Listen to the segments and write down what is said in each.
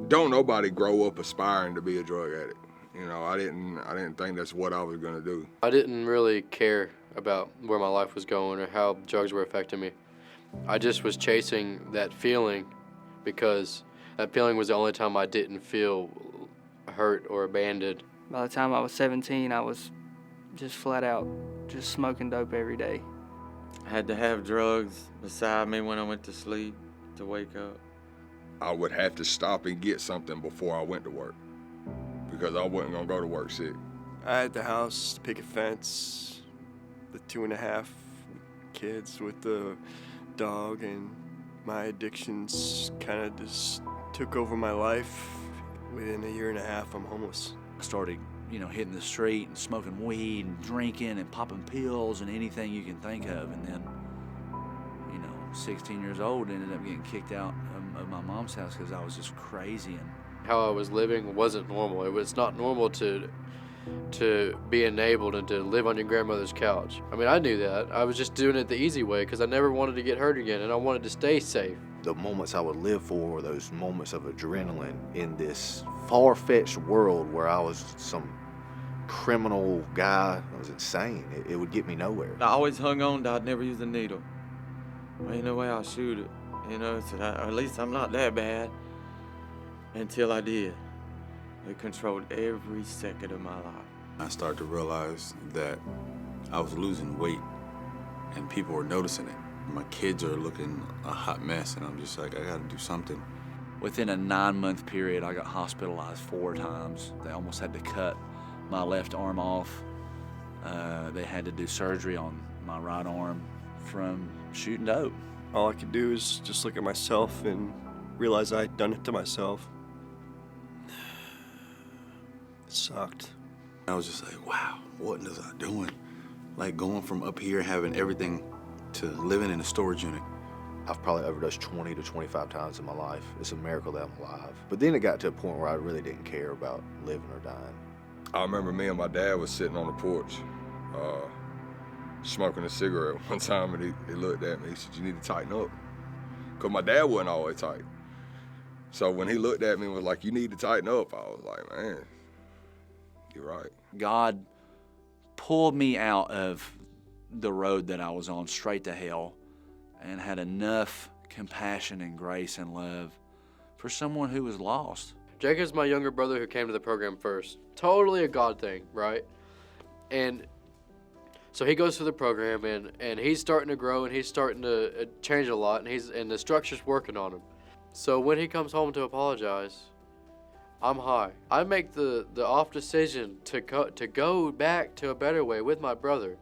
Don't nobody grow up aspiring to be a drug addict. You know, I didn't think that's what I was gonna do. I didn't really care about where my life was going or how drugs were affecting me. I just was chasing that feeling because that feeling was the only time I didn't feel hurt or abandoned. By the time I was 17, I was just flat out just smoking dope every day. I had to have drugs beside me when I went to sleep to wake up. I would have to stop and get something before I went to work because I wasn't gonna go to work sick. I had the house, the picket fence, the 2.5 kids with the dog, and my addictions kind of just took over my life. Within a 1.5 years, I'm homeless. I started, hitting the street and smoking weed and drinking and popping pills and anything you can think of. And then, 16 years old, ended up getting kicked out of my mom's house because I was just crazy. And how I was living wasn't normal. It was not normal to be enabled and to live on your grandmother's couch. I mean, I knew that. I was just doing it the easy way because I never wanted to get hurt again and I wanted to stay safe. The moments I would live for were those moments of adrenaline in this far-fetched world where I was some criminal guy. I was insane. It would get me nowhere. I always hung on to I'd never use a needle. Ain't no way I'll shoot it, so at least I'm not that bad. Until I did. It controlled every second of my life. I started to realize that I was losing weight and people were noticing it. My kids are looking a hot mess and I'm just like, I gotta do something. within a 9-month period, I got hospitalized 4 times. They almost had to cut my left arm off. They had to do surgery on my right arm from shooting dope. All I could do is just look at myself and realize I'd done it to myself. It sucked. I was just like, wow, what was I doing? Like going from up here having everything to living in a storage unit. I've probably overdosed 20 to 25 times in my life. It's a miracle that I'm alive. But then it got to a point where I really didn't care about living or dying. I remember me and my dad was sitting on the porch, smoking a cigarette one time, and he looked at me. He said, "You need to tighten up," because my dad wasn't always tight. So when he looked at me and was like, "You need to tighten up," I was like, "Man, you're right." God pulled me out of the road that I was on straight to hell and had enough compassion and grace and love for someone who was lost. Jacob's my younger brother who came to the program first. Totally a God thing, right? And so he goes through the program and he's starting to grow and he's starting to change a lot and the structure's working on him. So when he comes home to apologize, I'm high. I make the off decision to go back to a better way with my brother.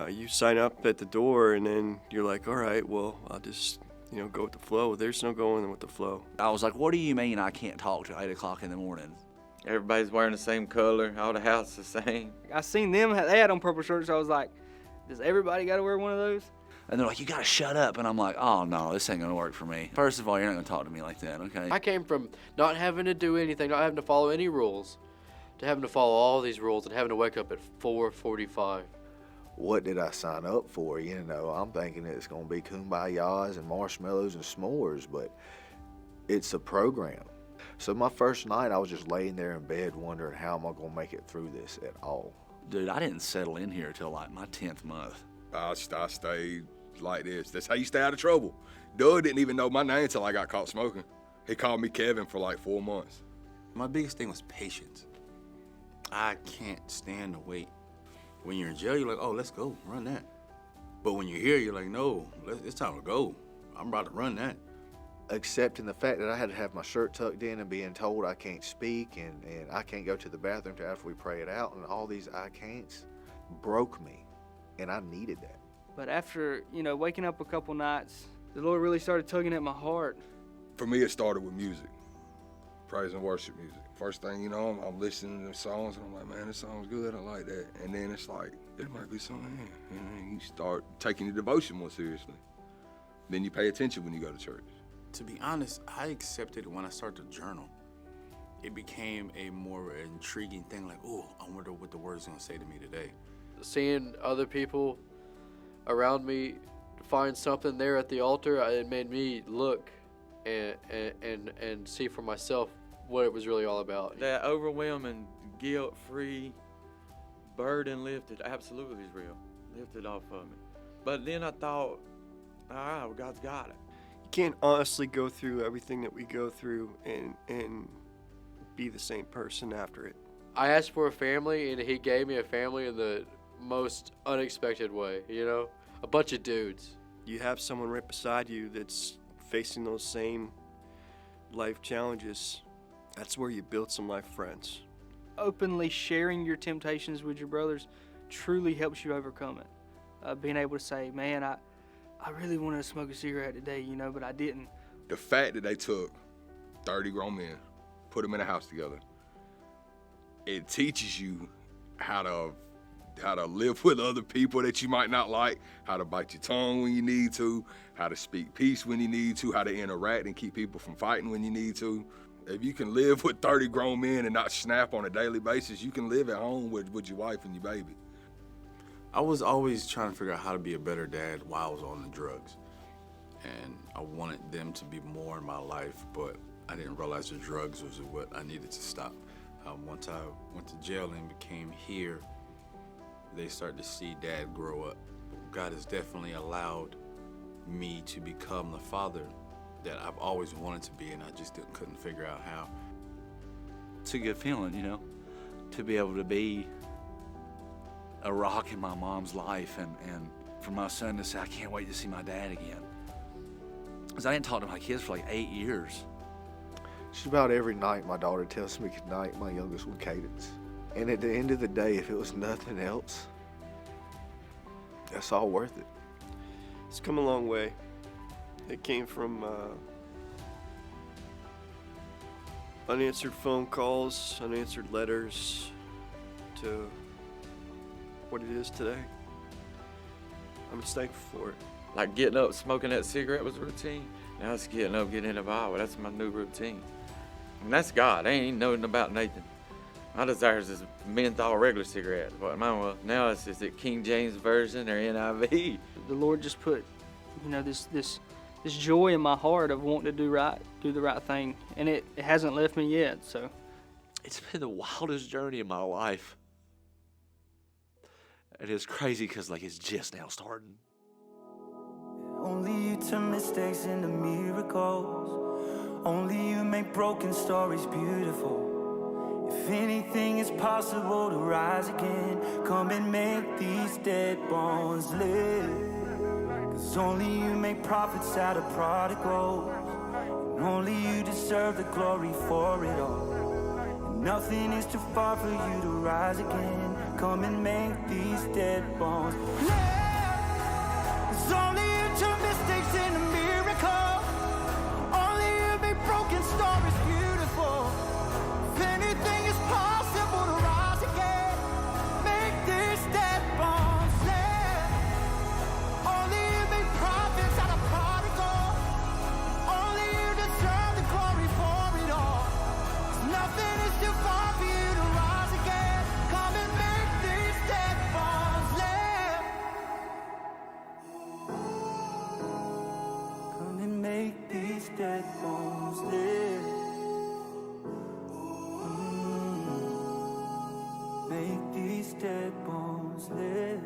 You sign up at the door and then you're like, all right, well, I'll just, go with the flow. There's no going with the flow. I was like, what do you mean I can't talk till 8 o'clock in the morning? Everybody's wearing the same color, all the houses the same. I seen them, they had on purple shirts, so I was like, does everybody got to wear one of those? And they're like, you gotta shut up. And I'm like, oh no, this ain't gonna work for me. First of all, you're not gonna talk to me like that, okay? I came from not having to do anything, not having to follow any rules, to having to follow all these rules and having to wake up at 4:45. What did I sign up for? I'm thinking it's gonna be kumbayas and marshmallows and s'mores, but it's a program. So my first night, I was just laying there in bed wondering how am I gonna make it through this at all. Dude, I didn't settle in here till like my 10th month. I stayed like this. That's how you stay out of trouble. Doug didn't even know my name until I got caught smoking. He called me Kevin for like 4 months. My biggest thing was patience. I can't stand to wait. When you're in jail, you're like, oh, let's go, run that. But when you're here, you're like, no, it's time to go. I'm about to run that. Accepting the fact that I had to have my shirt tucked in and being told I can't speak and I can't go to the bathroom till after we pray it out and all these I can'ts broke me, and I needed that. But after, waking up a couple nights, the Lord really started tugging at my heart. For me, it started with music, praise and worship music. First thing I'm listening to songs and I'm like, man, this song's good, I like that. And then it's like, there might be something here. And then you start taking your devotion more seriously. Then you pay attention when you go to church. To be honest, I accepted it when I started to journal. It became a more intriguing thing, like, oh, I wonder what the word's gonna say to me today. Seeing other people around me find something there at the altar, it made me look and see for myself what it was really all about. That overwhelming, guilt-free burden lifted absolutely is real. Lifted off of me. But then I thought, all right, well, God's got it. You can't honestly go through everything that we go through and be the same person after it. I asked for a family, and he gave me a family in the most unexpected way, you know? A bunch of dudes. You have someone right beside you that's facing those same life challenges. That's where you build some life friends. Openly sharing your temptations with your brothers truly helps you overcome it. Being able to say, man, I really wanted to smoke a cigarette today, you know, but I didn't. The fact that they took 30 grown men, put them in a house together, it teaches you how to live with other people that you might not like, how to bite your tongue when you need to, how to speak peace when you need to, how to interact and keep people from fighting when you need to. If you can live with 30 grown men and not snap on a daily basis, you can live at home with your wife and your baby. I was always trying to figure out how to be a better dad while I was on the drugs. And I wanted them to be more in my life, but I didn't realize the drugs was what I needed to stop. Once I went to jail and became here, they started to see Dad grow up. God has definitely allowed me to become the father that I've always wanted to be, and I just couldn't figure out how. It's a good feeling, you know, to be able to be a rock in my mom's life, and for my son to say, I can't wait to see my dad again. Because I didn't talk to my kids for like 8 years. Just about every night, my daughter tells me goodnight, my youngest one, Cadence. And at the end of the day, if it was nothing else, that's all worth it. It's come a long way. It came from unanswered phone calls, unanswered letters, to what it is today. I'm just thankful for it. Like getting up, smoking that cigarette was routine. Now it's getting up, getting in the Bible. That's my new routine. And that's God. I ain't nothing about Nathan. My desires is menthol regular cigarettes. But mine was, now it's is it King James Version or NIV? The Lord just put, you know, this joy in my heart of wanting to do the right thing, and it hasn't left me yet. So It's been the wildest journey in my life. And it's crazy because like it's just now starting. Only you turn mistakes into miracles. Only you make broken stories beautiful. If anything is possible to rise again, come and make these dead bones live. 'Cause only you make prophets out of prodigals. And only you deserve the glory for it all. And nothing is too far for you to rise again. Come and make these dead bones live. 'Cause only you turn mistakes into miracles. Only you make broken stories beautiful. If anything is possible to rise again, make these dead bones live. Only you make prophets out of prodigals. Only you deserve the glory for it all. 'Cause nothing is too far for you to rise again. Come and make these dead bones live. Come and make these dead bones live. Make these dead bones live.